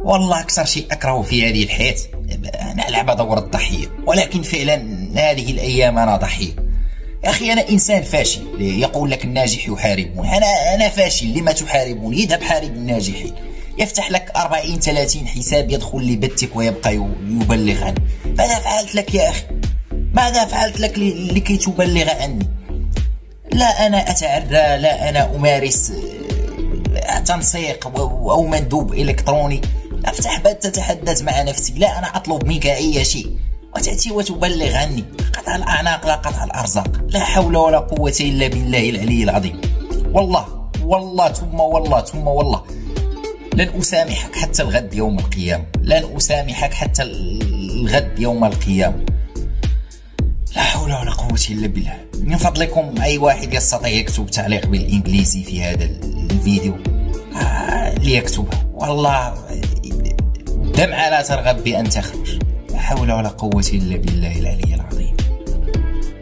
والله أكثر شيء أكره في هذه الحياة أنا ألعب دور الضحية، ولكن فعلا هذه الأيام أنا ضحية. يا أخي أنا إنسان فاشل، يقول لك الناجح يحاربون، أنا فاشل، لما تحاربون؟ يذهب حارب الناجحين، يفتح لك 40 30 حساب، يدخل لبتك ويبقى يبلغ عنه. ماذا فعلت لك يا أخي؟ ماذا فعلت لك لكي تبلغ عني؟ لا أنا أتعرى، لا أنا أمارس تنسيق أو مندوب إلكتروني. افتح باب تتحدث مع نفسك، لا أنا أطلب منك أي شيء وتأتي وتبلغ عني. قطع الأعناق لا قطع الأرزاق، لا حول ولا قوة إلا بالله العلي العظيم. والله ثم والله لن أسامحك حتى الغد يوم القيامة، لن أسامحك حتى الغد يوم القيامة. لا حول ولا قوة إلا بالله. من فضلكم أي واحد يستطيع يكتب تعليق بالإنجليزي في هذا الفيديو ليكتبها. والله دمعة لا ترغب بأن تخرج. لا حول ولا قوة إلا بالله العلي العظيم.